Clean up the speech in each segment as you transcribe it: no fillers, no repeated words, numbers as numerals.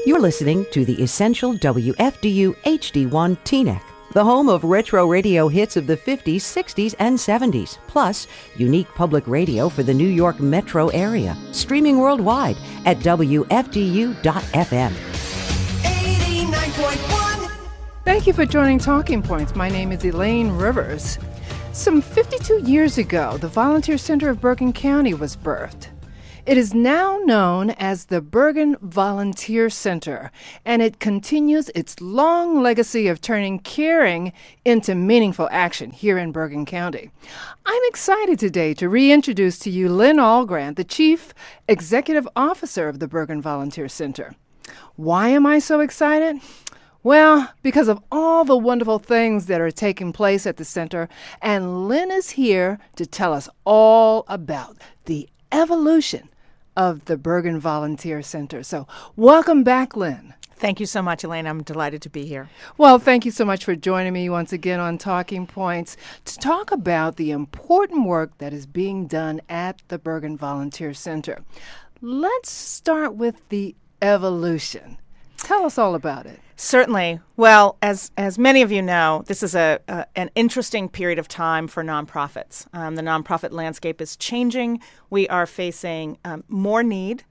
You're listening to the Essential WFDU HD1 Teaneck, the home of retro radio hits of the 50s, 60s, and 70s, plus unique public radio for the New York metro area, streaming worldwide at WFDU.FM. 89.1. Thank you for joining Talking Points. My name is Elaine Rivers. Some 52 years ago, the Volunteer Center of Bergen County was birthed. It is now known as the Bergen Volunteer Center, and it continues its long legacy of turning caring into meaningful action here in Bergen County. I'm excited today to reintroduce to you Lynne Algrant, the Chief Executive Officer of the Bergen Volunteer Center. Why am I so excited? Well, because of all the wonderful things that are taking place at the center, and Lynne is here to tell us all about the evolution of the Bergen Volunteer Center. So welcome back, Lynne. Thank you so much, Elaine. I'm delighted to be here. Well, thank you so much for joining me once again on Talking Points to talk about the important work that is being done at the Bergen Volunteer Center. Let's start with the evolution. Tell us all about it. Certainly. Well, as many of you know, this is an interesting period of time for nonprofits. The nonprofit landscape is changing. We are facing more need,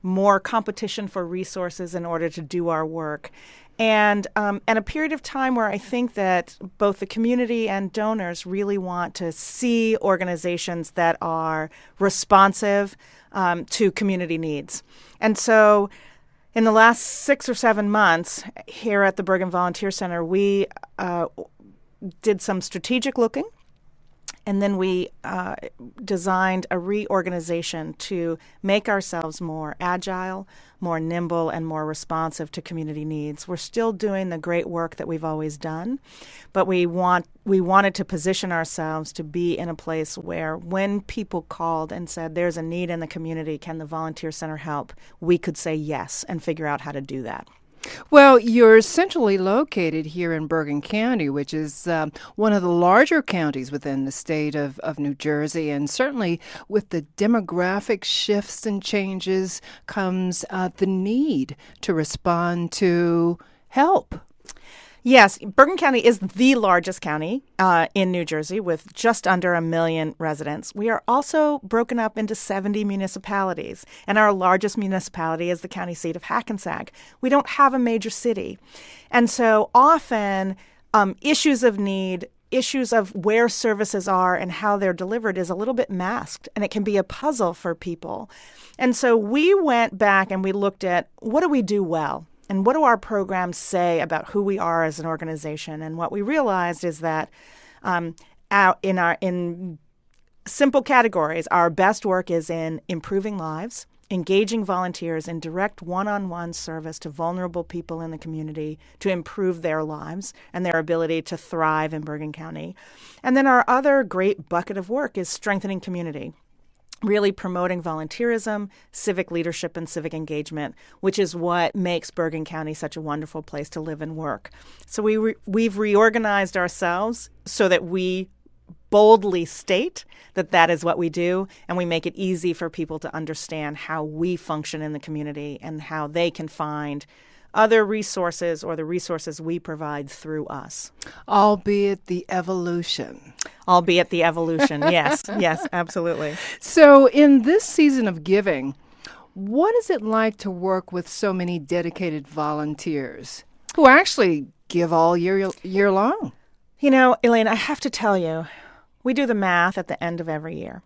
more competition for resources in order to do our work, and a period of time where I think that both the community and donors really want to see organizations that are responsive to community needs. And so in the last 6 or 7 months here at the Bergen Volunteer Center, we did some strategic looking, and then we designed a reorganization to make ourselves more agile, more nimble, and more responsive to community needs. We're still doing the great work that we've always done, but we wanted to position ourselves to be in a place where when people called and said there's a need in the community, can the Volunteer Center help, we could say yes and figure out how to do that. Well, you're centrally located here in Bergen County, which is one of the larger counties within the state of New Jersey. And certainly with the demographic shifts and changes comes the need to respond to help. Yes, Bergen County is the largest county in New Jersey with just under 1 million residents. We are also broken up into 70 municipalities, and our largest municipality is the county seat of Hackensack. We don't have a major city. And so often issues of need, issues of where services are and how they're delivered is a little bit masked, and it can be a puzzle for people. And so we went back and we looked at what do we do well? And what do our programs say about who we are as an organization? And what we realized is that in simple categories, our best work is in improving lives, engaging volunteers in direct one-on-one service to vulnerable people in the community to improve their lives and their ability to thrive in Bergen County. And then our other great bucket of work is strengthening community, really promoting volunteerism, civic leadership, and civic engagement, which is what makes Bergen County such a wonderful place to live and work. So we've reorganized ourselves so that we boldly state that that is what we do, and we make it easy for people to understand how we function in the community and how they can find other resources or the resources we provide through us. Albeit the evolution. Albeit the evolution, yes, yes, absolutely. So in this season of giving, what is it like to work with so many dedicated volunteers who actually give all year long? You know, Elaine, I have to tell you, we do the math at the end of every year.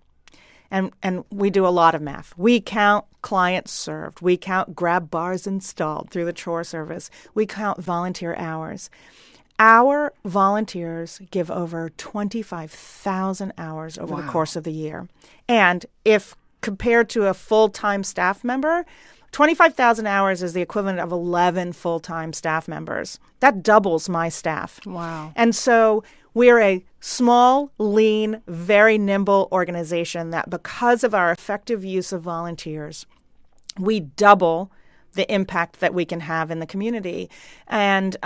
And we do a lot of math. We count clients served. We count grab bars installed through the chore service. We count volunteer hours. Our volunteers give over 25,000 hours over the course of the year. And if compared to a full-time staff member, 25,000 hours is the equivalent of 11 full-time staff members. That doubles my staff. Wow. And so we're a small, lean, very nimble organization that because of our effective use of volunteers, we double the impact that we can have in the community. And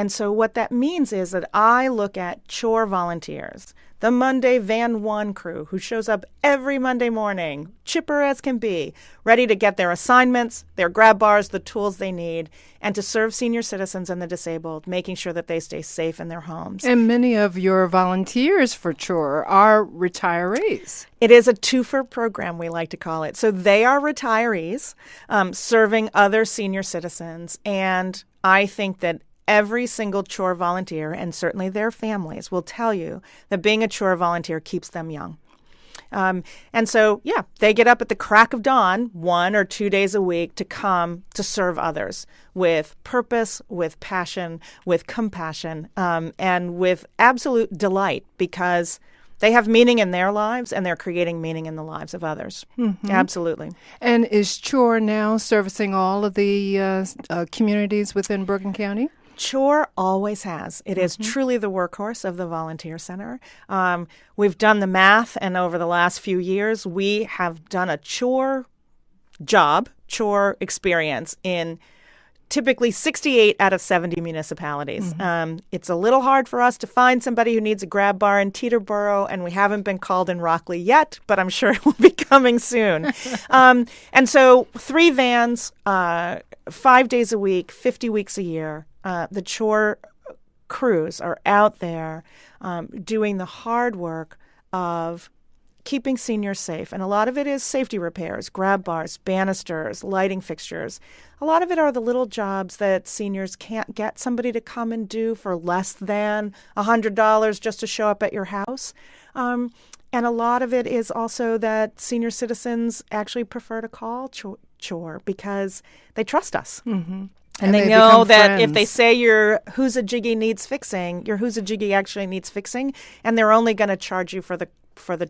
so what that means is that I look at chore volunteers, the Monday Van 1 crew who shows up every Monday morning, chipper as can be, ready to get their assignments, their grab bars, the tools they need, and to serve senior citizens and the disabled, making sure that they stay safe in their homes. And many of your volunteers for CHORE are retirees. It is a twofer program, we like to call it. So they are retirees serving other senior citizens. And I think that every single CHORE volunteer, and certainly their families, will tell you that being a CHORE volunteer keeps them young. And so, they get up at the crack of dawn 1 or 2 days a week to come to serve others with purpose, with passion, with compassion, and with absolute delight, because they have meaning in their lives and they're creating meaning in the lives of others. Mm-hmm. Absolutely. And is CHORE now servicing all of the communities within Bergen County? CHORE always has. It is truly the workhorse of the Volunteer Center. We've done the math, and over the last few years, we have done a CHORE experience in typically 68 out of 70 municipalities. It's a little hard for us to find somebody who needs a grab bar in Teterboro, and we haven't been called in Rockley yet, but I'm sure it will be coming soon. And so 3 vans, 5 days a week, 50 weeks a year. The CHORE crews are out there doing the hard work of keeping seniors safe. And a lot of it is safety repairs, grab bars, banisters, lighting fixtures. A lot of it are the little jobs that seniors can't get somebody to come and do for less than $100 just to show up at your house. And a lot of it is also that senior citizens actually prefer to call CHORE because they trust us. Mm-hmm. And they know that friends. If they say your who's a jiggy needs fixing, your who's a jiggy actually needs fixing, and they're only going to charge you for the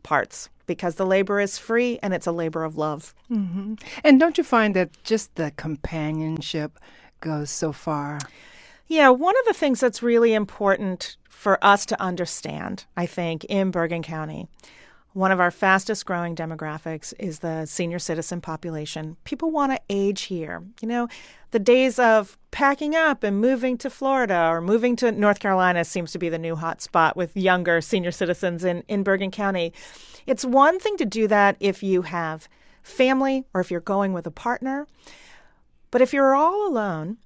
parts because the labor is free and it's a labor of love. Mm-hmm. And don't you find that just the companionship goes so far? Yeah, one of the things that's really important for us to understand, I think, in Bergen County, one of our fastest growing demographics is the senior citizen population. People want to age here. You know, the days of packing up and moving to Florida or moving to North Carolina seems to be the new hot spot with younger senior citizens in Bergen County. It's one thing to do that if you have family or if you're going with a partner. But if you're all alone,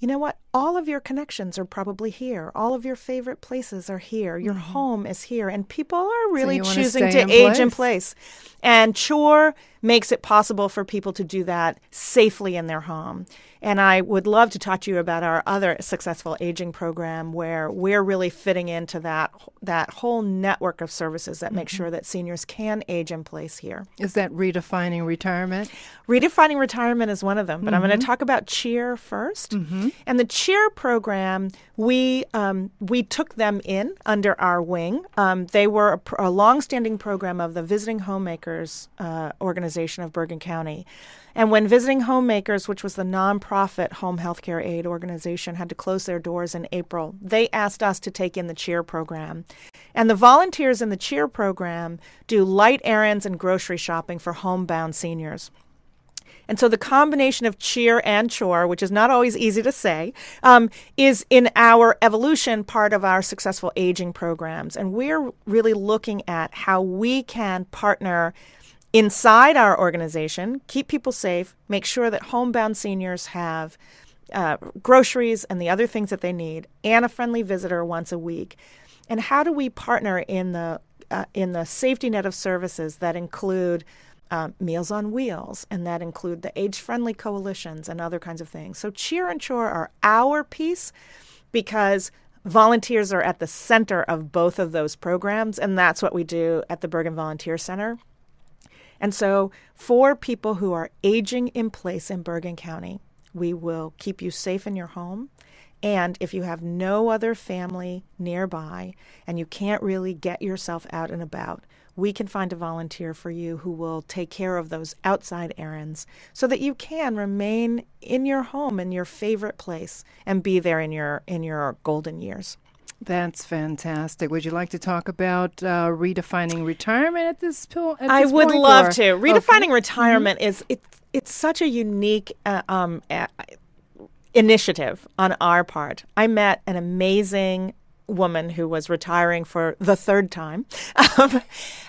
you know what? All of your connections are probably here. All of your favorite places are here. Your home is here. And people are really choosing to age in place. And CHORE makes it possible for people to do that safely in their home. And I would love to talk to you about our other successful aging program where we're really fitting into that whole network of services that make sure that seniors can age in place here. Is that Redefining Retirement? Redefining Retirement is one of them. But I'm going to talk about CHEER first. And the CHEER program, we took them in under our wing. They were a longstanding program of the Visiting Homemakers organization of Bergen County. And when Visiting Homemakers, which was the nonprofit home health care aid organization, had to close their doors in April, they asked us to take in the CHEER program. And the volunteers in the CHEER program do light errands and grocery shopping for homebound seniors. And so the combination of CHEER and CHORE, which is not always easy to say, is in our evolution part of our successful aging programs. And we're really looking at how we can partner inside our organization, keep people safe, make sure that homebound seniors have groceries and the other things that they need, and a friendly visitor once a week. And how do we partner in the safety net of services that include Meals on Wheels, and that include the age-friendly coalitions and other kinds of things. So CHEER and CHORE are our piece because volunteers are at the center of both of those programs, and that's what we do at the Bergen Volunteer Center. And so for people who are aging in place in Bergen County, we will keep you safe in your home. And if you have no other family nearby and you can't really get yourself out and about, we can find a volunteer for you who will take care of those outside errands so that you can remain in your home, in your favorite place, and be there in your golden years. That's fantastic. Would you like to talk about redefining retirement at this point? I would love to. Redefining retirement is it's such a unique initiative on our part. I met an amazing woman who was retiring for the third time.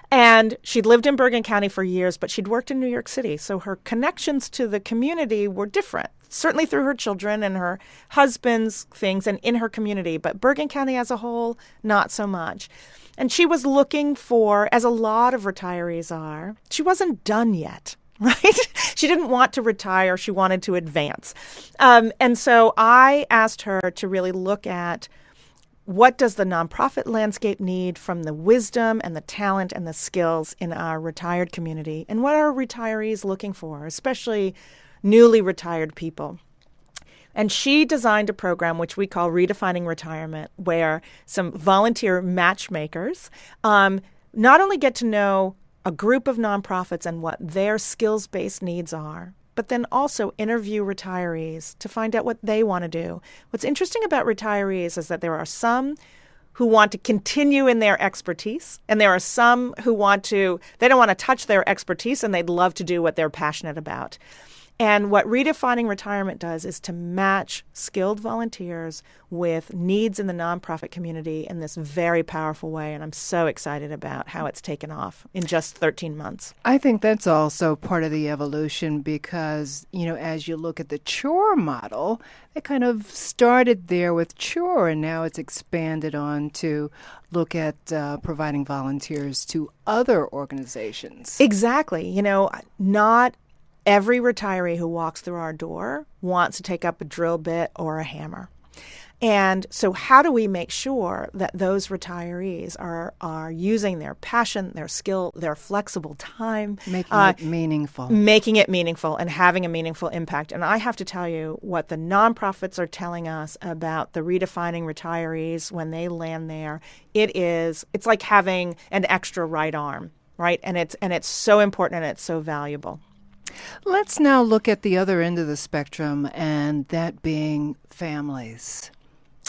And she'd lived in Bergen County for years, but she'd worked in New York City. So her connections to the community were different, certainly through her children and her husband's things and in her community. But Bergen County as a whole, not so much. And she was looking for, as a lot of retirees are, she wasn't done yet. Right? She didn't want to retire. She wanted to advance. And so I asked her to really look at what does the nonprofit landscape need from the wisdom and the talent and the skills in our retired community, and what are retirees looking for, especially newly retired people. And she designed a program which we call Redefining Retirement, where some volunteer matchmakers not only get to know a group of nonprofits and what their skills-based needs are, but then also interview retirees to find out what they want to do. What's interesting about retirees is that there are some who want to continue in their expertise, and there are some who they don't want to touch their expertise, and they'd love to do what they're passionate about. And what Redefining Retirement does is to match skilled volunteers with needs in the nonprofit community in this very powerful way. And I'm so excited about how it's taken off in just 13 months. I think that's also part of the evolution because, as you look at the chore model, it kind of started there with chore, and now it's expanded on to look at providing volunteers to other organizations. Exactly. Not every retiree who walks through our door wants to take up a drill bit or a hammer. And so how do we make sure that those retirees are using their passion, their skill, their flexible time, making it meaningful and having a meaningful impact? And I have to tell you what the nonprofits are telling us about the redefining retirees when they land there. It's like having an extra right arm, right? And it's so important and it's so valuable. Let's now look at the other end of the spectrum, and that being families.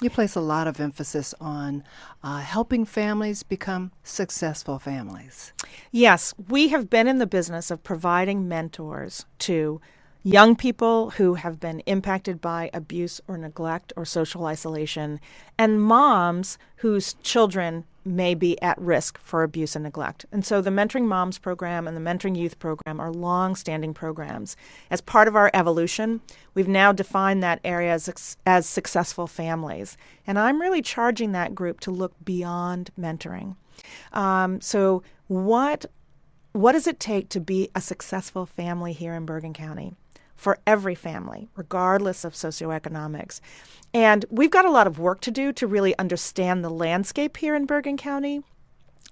You place a lot of emphasis on helping families become successful families. Yes, we have been in the business of providing mentors to young people who have been impacted by abuse or neglect or social isolation, and moms whose children may be at risk for abuse and neglect. And so the Mentoring Moms program and the Mentoring Youth program are long-standing programs. As part of our evolution, we've now defined that area as successful families. And I'm really charging that group to look beyond mentoring. So what does it take to be a successful family here in Bergen County? For every family, regardless of socioeconomics. And we've got a lot of work to do to really understand the landscape here in Bergen County.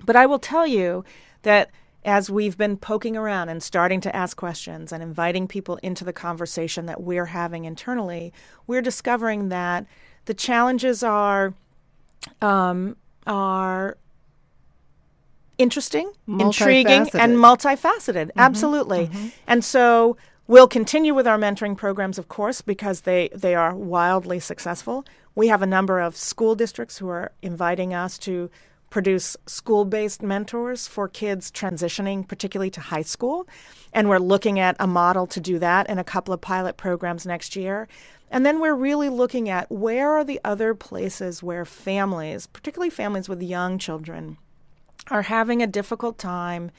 But I will tell you that as we've been poking around and starting to ask questions and inviting people into the conversation that we're having internally, we're discovering that the challenges are interesting, intriguing, and multifaceted. Mm-hmm. Absolutely. Mm-hmm. And so we'll continue with our mentoring programs, of course, because they are wildly successful. We have a number of school districts who are inviting us to produce school-based mentors for kids transitioning, particularly to high school. And we're looking at a model to do that in a couple of pilot programs next year. And then we're really looking at where are the other places where families, particularly families with young children, are having a difficult time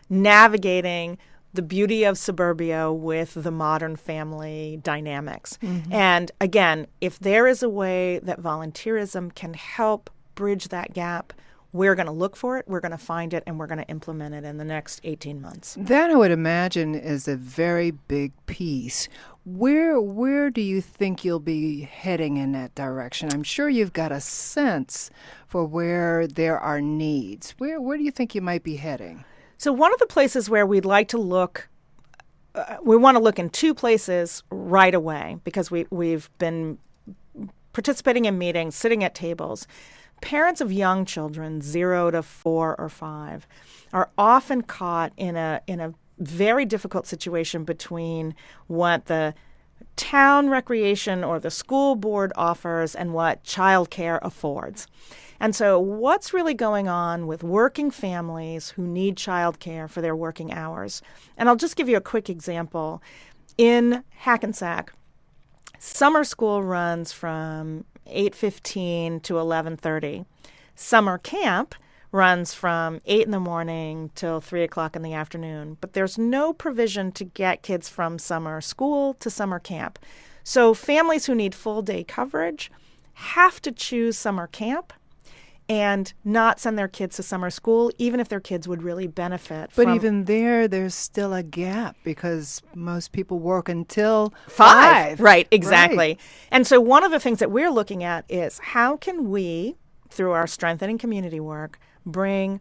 navigating the beauty of suburbia with the modern family dynamics. Mm-hmm. And again, if there is a way that volunteerism can help bridge that gap, we're going to look for it, we're going to find it, and we're going to implement it in the next 18 months. That, I would imagine, is a very big piece. Where do you think you'll be heading in that direction? I'm sure you've got a sense for where there are needs. Where do you think you might be heading? So one of the places where we'd like to look, we want to look in two places right away because we've been participating in meetings, sitting at tables. Parents of young children, 0 to 4 or 5, are often caught in a very difficult situation between what the town recreation or the school board offers and what childcare affords. And so what's really going on with working families who need childcare for their working hours? And I'll just give you a quick example. In Hackensack, summer school runs from 8:15 to 11:30. Summer camp runs from 8 in the morning till 3 o'clock in the afternoon, but there's no provision to get kids from summer school to summer camp. So families who need full day coverage have to choose summer camp and not send their kids to summer school, even if their kids would really benefit But from even there's still a gap because most people work until 5. Right, exactly. Right. And so one of the things that we're looking at is how can we, through our strengthening community work, bring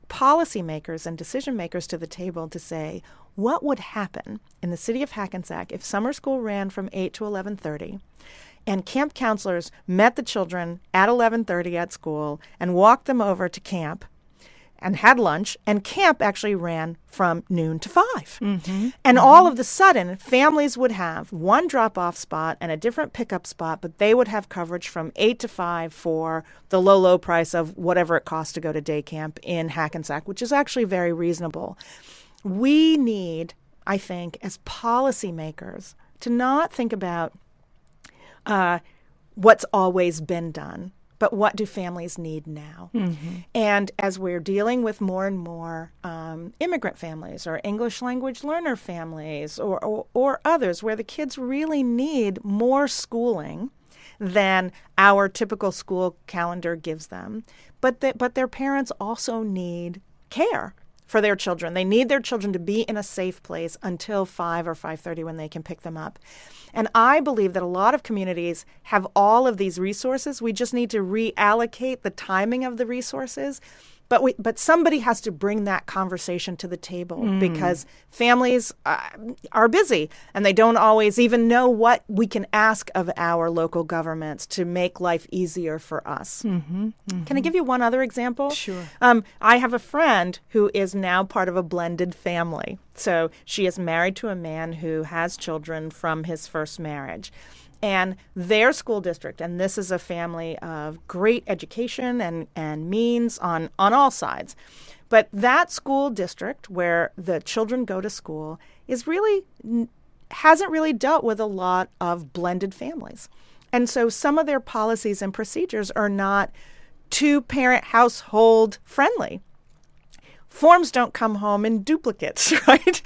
policymakers and decision makers to the table to say, what would happen in the city of Hackensack if summer school ran from 8 to 11:30 and camp counselors met the children at 11:30 at school and walked them over to camp and had lunch, and camp actually ran from noon to 5. And all of a sudden, families would have one drop-off spot and a different pickup spot, but they would have coverage from 8 to 5 for the low price of whatever it costs to go to day camp in Hackensack, which is actually very reasonable. We need, I think, as policymakers, to not think about what's always been done, but what do families need now? And as we're dealing with more and more immigrant families or English language learner families or others where the kids really need more schooling than our typical school calendar gives them, but their parents also need care for their children. They need their children to be in a safe place until 5 or 5:30 when they can pick them up. And I believe that a lot of communities have all of these resources. We just need to reallocate the timing of the resources. But somebody has to bring that conversation to the table because families are busy and they don't always even know what we can ask of our local governments to make life easier for us. Can I give you one other example? Sure. I have a friend who is now part of a blended family. So she is married to a man who has children from his first marriage. And their school district, and this is a family of great education and means on all sides, but that school district where the children go to school hasn't really dealt with a lot of blended families. And so some of their policies and procedures are not two-parent household friendly. Forms don't come home in duplicates, right?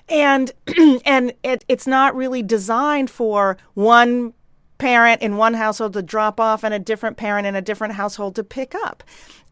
And it's not really designed for one parent in one household to drop off and a different parent in a different household to pick up.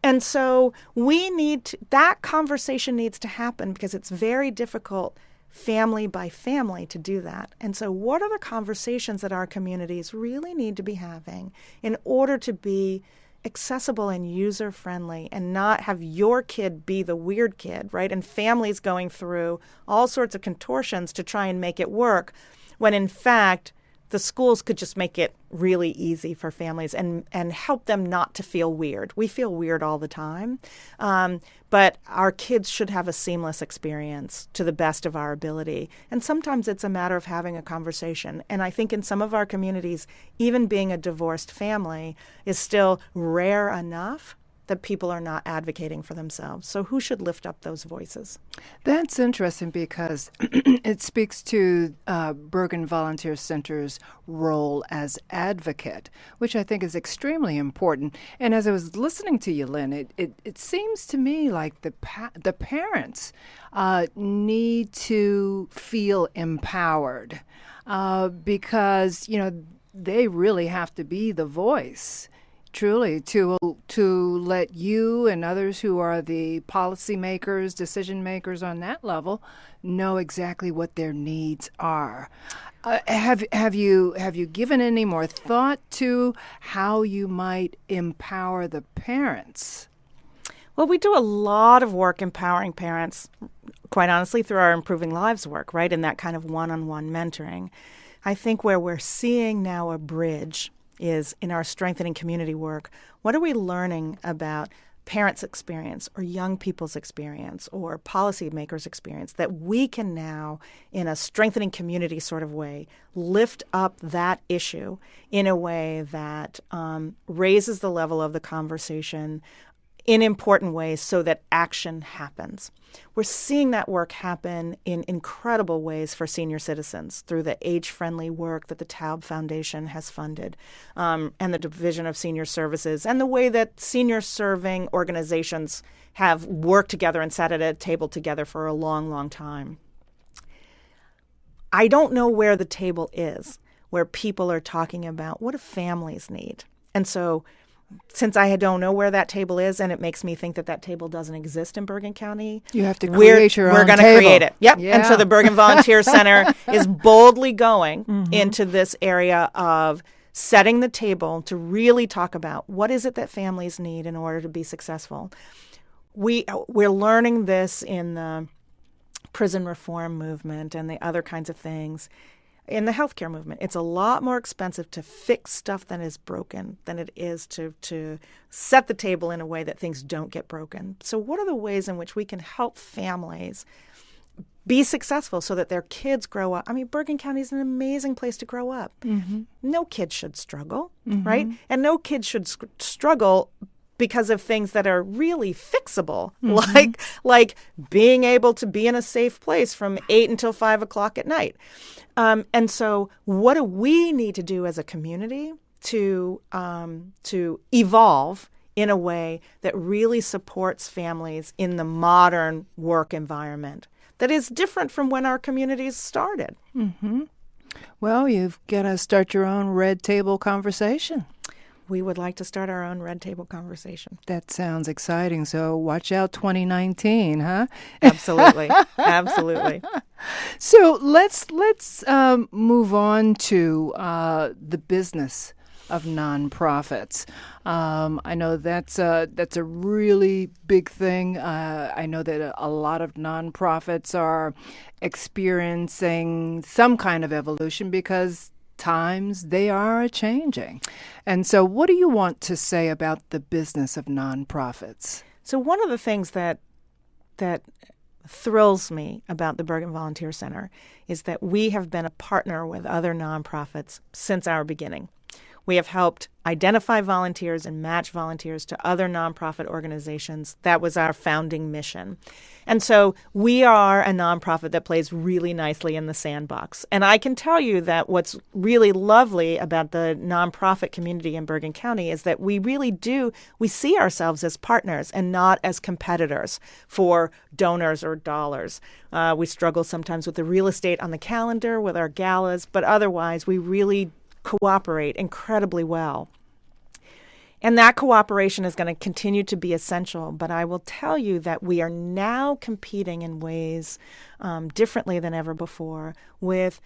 And so that conversation needs to happen because it's very difficult family by family to do that. And so what are the conversations that our communities really need to be having in order to be accessible and user-friendly and not have your kid be the weird kid, right? And families going through all sorts of contortions to try and make it work when in fact the schools could just make it really easy for families and help them not to feel weird. We feel weird all the time, but our kids should have a seamless experience to the best of our ability. And sometimes it's a matter of having a conversation. And I think in some of our communities, even being a divorced family is still rare enough that people are not advocating for themselves. So who should lift up those voices? That's interesting because it speaks to Bergen Volunteer Center's role as advocate, which I think is extremely important. And as I was listening to you, Lynne, it seems to me like the parents need to feel empowered because, they really have to be the voice. Truly, to let you and others who are the policymakers, decision makers on that level, know exactly what their needs are. Have you given any more thought to how you might empower the parents? Well, we do a lot of work empowering parents, quite honestly, through our Improving Lives work, right? And that kind of one-on-one mentoring. I think where we're seeing now a bridge is in our strengthening community work. What are we learning about parents' experience or young people's experience or policymakers' experience that we can now, in a strengthening community sort of way, lift up that issue in a way that raises the level of the conversation in important ways so that action happens. We're seeing that work happen in incredible ways for senior citizens through the age-friendly work that the Taub Foundation has funded, and the Division of Senior Services, and the way that senior-serving organizations have worked together and sat at a table together for a long, long time. I don't know where the table is, where people are talking about what do families need. And so since I don't know where that table is, and it makes me think that that table doesn't exist in Bergen County, you have to create your own We're going to table. create it. Yep. Yeah. And so the Bergen Volunteer Center is boldly going into this area of setting the table to really talk about what is it that families need in order to be successful. We're learning this in the prison reform movement and the other kinds of things. In the healthcare movement, it's a lot more expensive to fix stuff that is broken than it is to set the table in a way that things don't get broken. So what are the ways in which we can help families be successful so that their kids grow up? I mean, Bergen County is an amazing place to grow up. No kid should struggle, right? And no kid should struggle because of things that are really fixable, like being able to be in a safe place from 8 until 5 o'clock at night. And so what do we need to do as a community to evolve in a way that really supports families in the modern work environment that is different from when our communities started? Well, you've got to start your own red table conversation. We would like to start our own red table conversation. That sounds exciting. So watch out 2019, huh? Absolutely. Absolutely. So let's move on to the business of nonprofits. I know that's a really big thing. I know that a lot of nonprofits are experiencing some kind of evolution because times they are a-changing. And so what do you want to say about the business of nonprofits? So one of the things that thrills me about the Bergen Volunteer Center is that we have been a partner with other nonprofits since our beginning. We have helped identify volunteers and match volunteers to other nonprofit organizations. That was our founding mission. And so we are a nonprofit that plays really nicely in the sandbox. And I can tell you that what's really lovely about the nonprofit community in Bergen County is that we see ourselves as partners and not as competitors for donors or dollars. We struggle sometimes with the real estate on the calendar, with our galas, but otherwise we really cooperate incredibly well. And that cooperation is going to continue to be essential. But I will tell you that we are now competing in ways differently than ever before with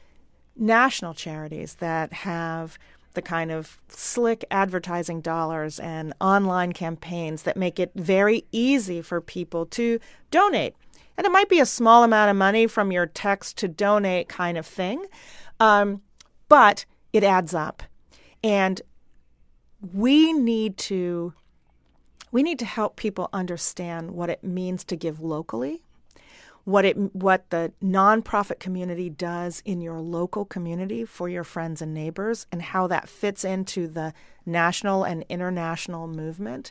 national charities that have the kind of slick advertising dollars and online campaigns that make it very easy for people to donate. And it might be a small amount of money from your text to donate kind of thing, but it adds up. And we need to help people understand what it means to give locally, what the nonprofit community does in your local community for your friends and neighbors, and how that fits into the national and international movement.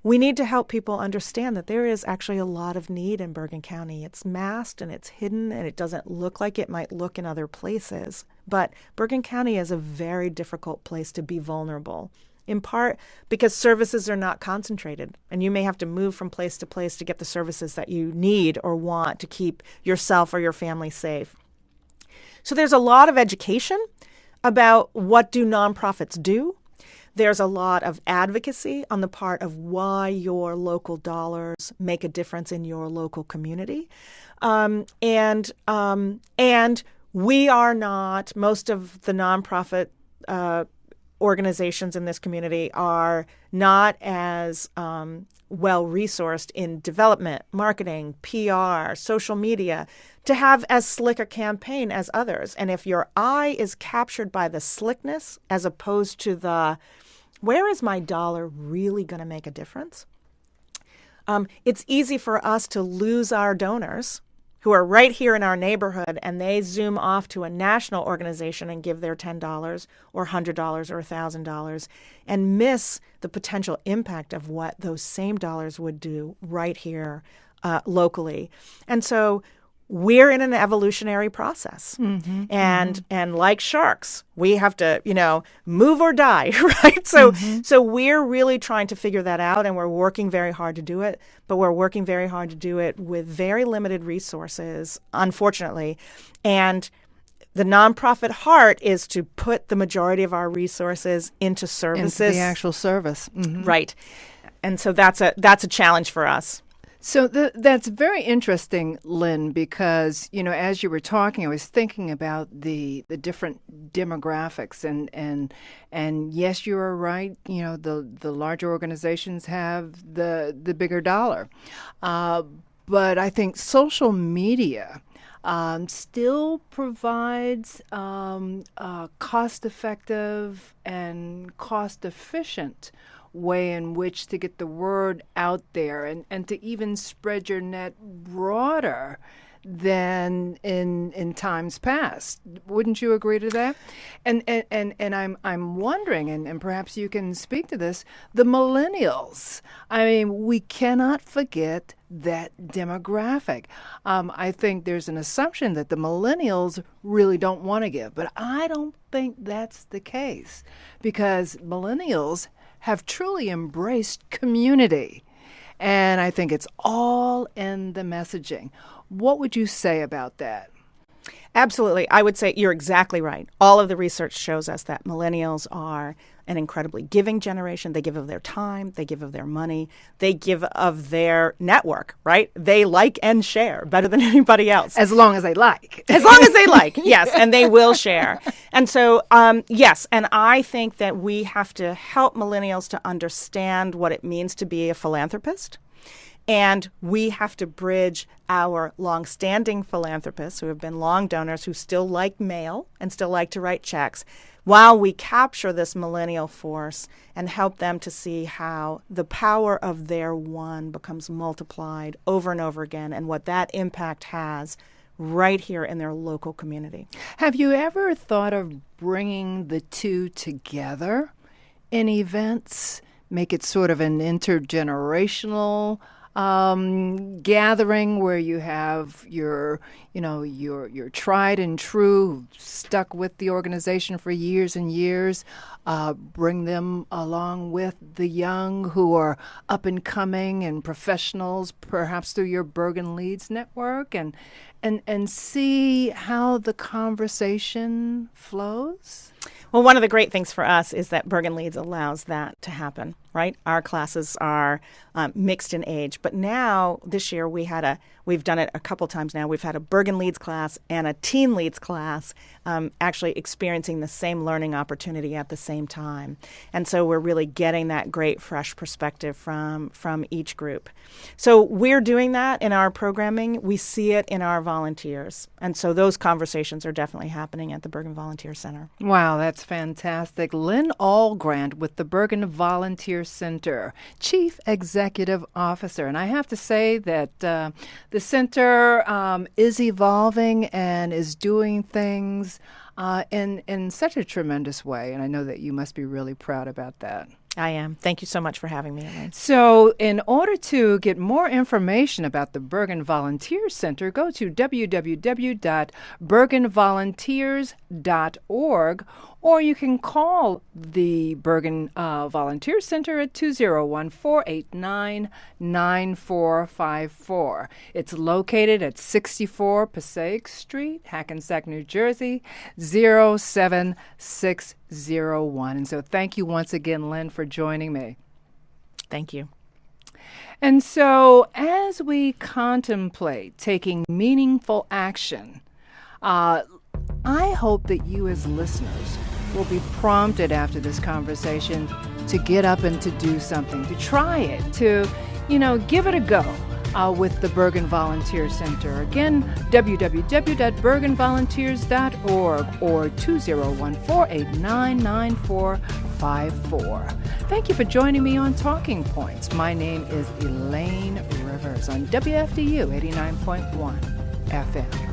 We need to help people understand that there is actually a lot of need in Bergen County. It's masked and it's hidden and it doesn't look like it might look in other places. But Bergen County is a very difficult place to be vulnerable, in part because services are not concentrated, and you may have to move from place to place to get the services that you need or want to keep yourself or your family safe. So there's a lot of education about what do nonprofits do. There's a lot of advocacy on the part of why your local dollars make a difference in your local community. And we are not, most of the nonprofit organizations in this community are not as well-resourced in development, marketing, PR, social media, to have as slick a campaign as others. And if your eye is captured by the slickness as opposed to the, where is my dollar really going to make a difference? It's easy for us to lose our donors who are right here in our neighborhood, and they zoom off to a national organization and give their $10 or $100 or $1,000 and miss the potential impact of what those same dollars would do right here locally. And so we're in an evolutionary process. And like sharks, we have to, move or die, right? So we're really trying to figure that out, and we're working very hard to do it, but we're working very hard to do it with very limited resources, unfortunately. And the nonprofit heart is to put the majority of our resources into services. Into the actual service. Right. And so that's a challenge for us. So that's very interesting, Lynne, because, as you were talking, I was thinking about the different demographics and yes, you are right. The larger organizations have the bigger dollar. But I think social media still provides a cost-effective and cost-efficient way in which to get the word out there and to even spread your net broader than in times past. Wouldn't you agree to that? And I'm wondering, and perhaps you can speak to this, the millennials. I mean, we cannot forget that demographic. I think there's an assumption that the millennials really don't want to give, but I don't think that's the case, because millennials have truly embraced community. And I think it's all in the messaging. What would you say about that? Absolutely. I would say you're exactly right. All of the research shows us that millennials are an incredibly giving generation. They give of their time. They give of their money. They give of their network, right? They like and share better than anybody else. As long as they like. As long as they like, yes, and they will share. And so, yes, and I think that we have to help millennials to understand what it means to be a philanthropist. And we have to bridge our longstanding philanthropists who have been long donors who still like mail and still like to write checks, while we capture this millennial force and help them to see how the power of their one becomes multiplied over and over again, and what that impact has right here in their local community. Have you ever thought of bringing the two together in events? Make it sort of an intergenerational gathering where you have your tried and true, stuck with the organization for years and years, bring them along with the young who are up and coming and professionals, perhaps through your Bergen Leads network, and see how the conversation flows? Well, one of the great things for us is that Bergen Leads allows that to happen, right? Our classes are mixed in age, but now this year we've done it a couple times now. We've had a Bergen Leads class and a Teen Leads class actually experiencing the same learning opportunity at the same time. And so we're really getting that great fresh perspective from each group. So we're doing that in our programming. We see it in our volunteers. And so those conversations are definitely happening at the Bergen Volunteer Center. Wow, that's fantastic. Lynne Algrant with the Bergen Volunteer Center, Chief Executive Officer. And I have to say that the center is evolving and is doing things in such a tremendous way. And I know that you must be really proud about that. I am. Thank you so much for having me, Elaine. So in order to get more information about the Bergen Volunteer Center, go to www.bergenvolunteers.org, or you can call the Bergen Volunteer Center at 201-489-9454. It's located at 64 Passaic Street, Hackensack, New Jersey, 07601. And so thank you once again, Lynne, for joining me. Thank you. And so as we contemplate taking meaningful action, I hope that you as listeners will be prompted after this conversation to get up and to do something, to try it, to, give it a go with the Bergen Volunteer Center. Again, www.bergenvolunteers.org or 201-489-9454. Thank you for joining me on Talking Points. My name is Elaine Rivers on WFDU 89.1. FM.